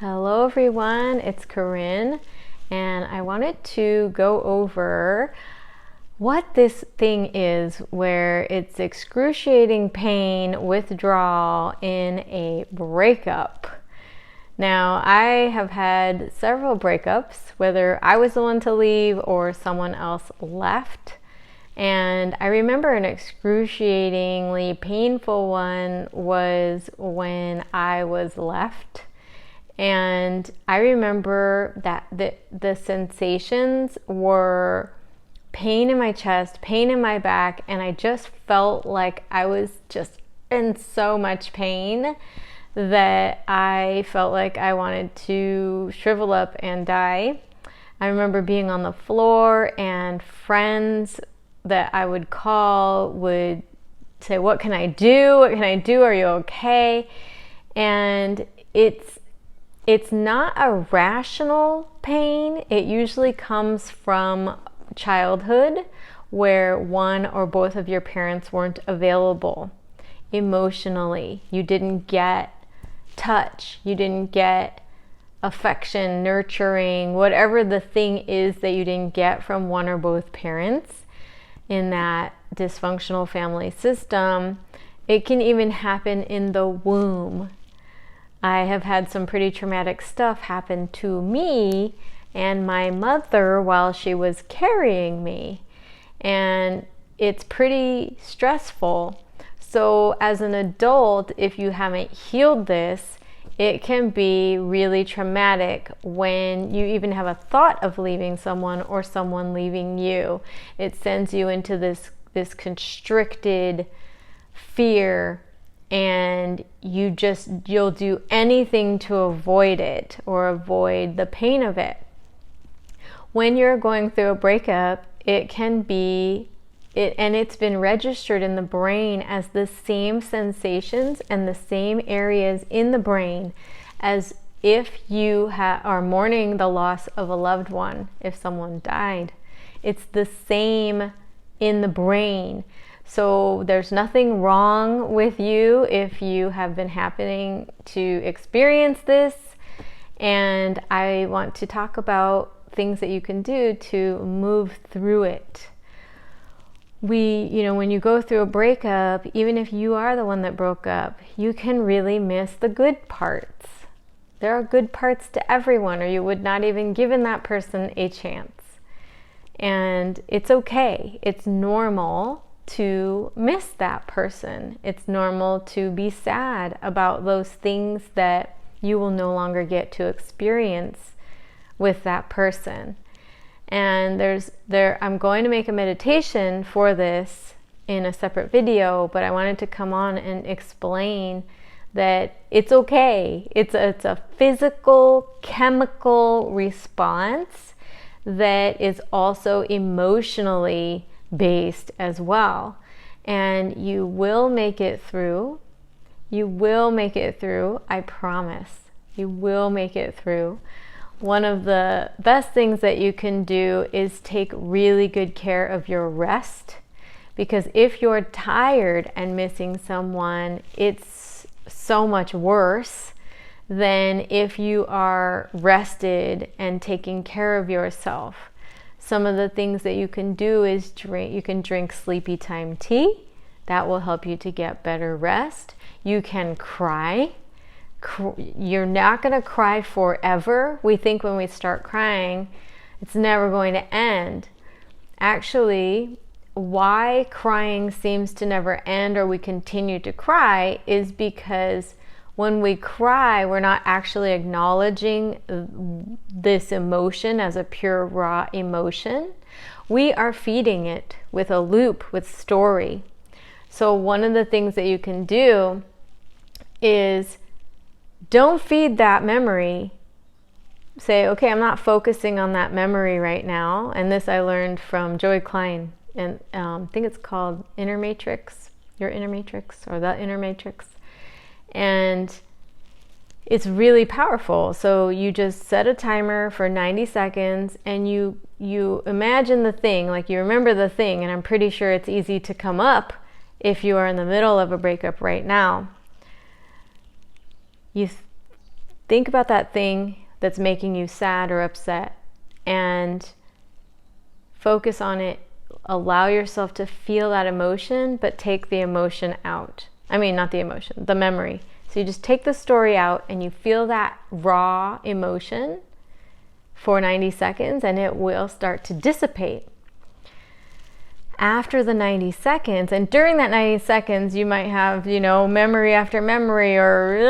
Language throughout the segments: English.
Hello everyone, it's Corinne, and I wanted to go over what this thing is where it's excruciating pain, withdrawal in a breakup. Now, I have had several breakups, whether I was the one to leave or someone else left. And I remember an excruciatingly painful one was when I was left. And I remember that the sensations were pain in my chest, pain in my back, and I just felt like I was just in so much pain that I felt like I wanted to shrivel up and die. I remember being on the floor and friends that I would call would say, "What can I do? What can I do? Are you okay?" And it's not a rational pain. It usually comes from childhood where one or both of your parents weren't available emotionally. You didn't get touch. You didn't get affection, nurturing, whatever the thing is that you didn't get from one or both parents in that dysfunctional family system. It can even happen in the womb. I have had some pretty traumatic stuff happen to me and my mother while she was carrying me. And it's pretty stressful. So as an adult, if you haven't healed this, it can be really traumatic when you even have a thought of leaving someone or someone leaving you. It sends you into this constricted fear, and you'll do anything to avoid it or avoid the pain of it. When you're going through a breakup, it can be and it's been registered in the brain as the same sensations and the same areas in the brain as if you are mourning the loss of a loved one, if someone died. It's the same in the brain. So there's nothing wrong with you if you have been happening to experience this. And I want to talk about things that you can do to move through it. When you go through a breakup, even if you are the one that broke up, you can really miss the good parts. There are good parts to everyone, or you would not even given that person a chance. And it's okay. It's normal to miss that person. It's normal to be sad about those things that you will no longer get to experience with that person. And I'm going to make a meditation for this in a separate video, but I wanted to come on and explain that it's okay. It's a physical, chemical response that is also emotionally based as well. And you will make it through. You will make it through. I promise. You will make it through. One of the best things that you can do is take really good care of your rest, because if you're tired and missing someone, it's so much worse than if you are rested and taking care of yourself. Some of the things that you can do is you can drink sleepy time tea. That will help you to get better rest. You can cry. You're not going to cry forever. We think when we start crying, it's never going to end. Actually, why crying seems to never end or we continue to cry is because when we cry, we're not actually acknowledging this emotion as a pure, raw emotion. We are feeding it with a loop, with story. So one of the things that you can do is don't feed that memory. Say, okay, I'm not focusing on that memory right now. And this I learned from Joy Klein. And I think it's called Inner Matrix, Your Inner Matrix, or The Inner Matrix. And it's really powerful. So you just set a timer for 90 seconds and you imagine the thing, like you remember the thing. And I'm pretty sure it's easy to come up if you are in the middle of a breakup right now. You think about that thing that's making you sad or upset and focus on it. Allow yourself to feel that emotion, but take the emotion out. I mean, not the emotion, the memory. So you just take the story out and you feel that raw emotion for 90 seconds and it will start to dissipate. After the 90 seconds, and during that 90 seconds, you might have, memory after memory or,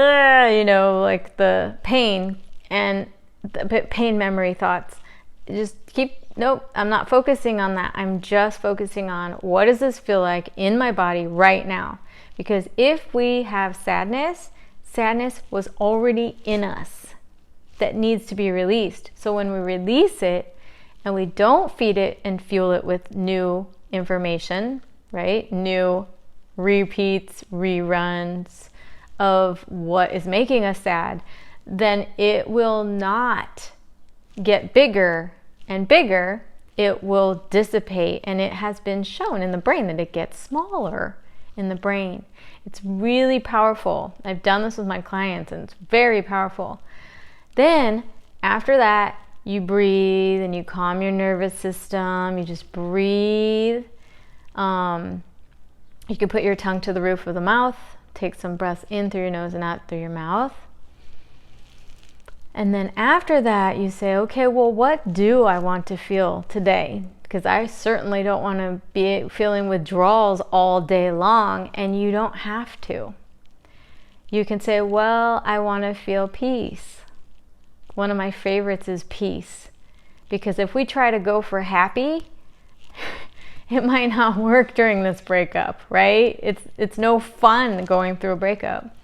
like the pain and the pain memory thoughts. Just nope, I'm not focusing on that. I'm just focusing on what does this feel like in my body right now? Because if we have sadness was already in us that needs to be released. So when we release it and we don't feed it and fuel it with new information, right? New repeats, reruns of what is making us sad, then it will not get bigger and bigger. It will dissipate, and it has been shown in the brain that it gets smaller in the brain. It's really powerful. I've done this with my clients and it's very powerful. Then after that, you breathe and you calm your nervous system. You just breathe. You can put your tongue to the roof of the mouth. Take some breaths in through your nose and out through your mouth. And then after that, you say, okay, well, what do I want to feel today? Because I certainly don't want to be feeling withdrawals all day long, and you don't have to. You can say, well, I want to feel peace. One of my favorites is peace. Because if we try to go for happy, it might not work during this breakup, right? It's no fun going through a breakup.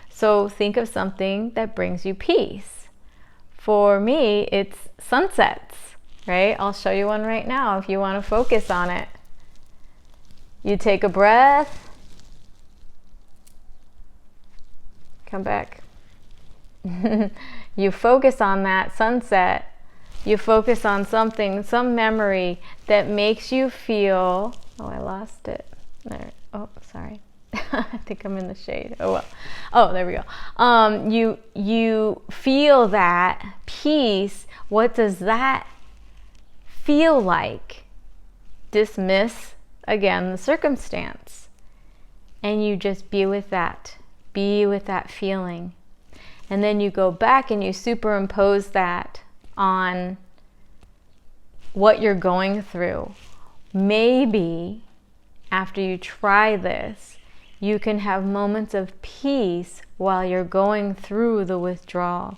So think of something that brings you peace. For me, it's sunsets, right? I'll show you one right now if you want to focus on it. You take a breath. Come back. You focus on that sunset. You focus on something, some memory that makes you feel, oh, I lost it. There. Oh, sorry. I think I'm in the shade. Oh, well. Oh, there we go. You feel that peace. What does that feel like? Dismiss, again, the circumstance. And you just be with that. Be with that feeling. And then you go back and you superimpose that on what you're going through. Maybe after you try this, you can have moments of peace while you're going through the withdrawal.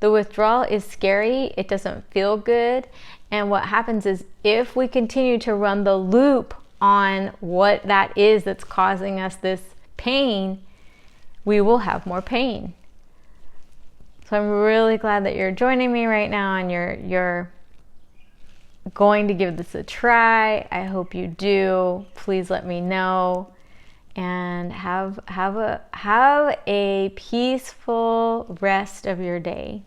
The withdrawal is scary. It doesn't feel good. And what happens is if we continue to run the loop on what that is that's causing us this pain, we will have more pain. So I'm really glad that you're joining me right now and you're going to give this a try. I hope you do. Please let me know. And have a peaceful rest of your day.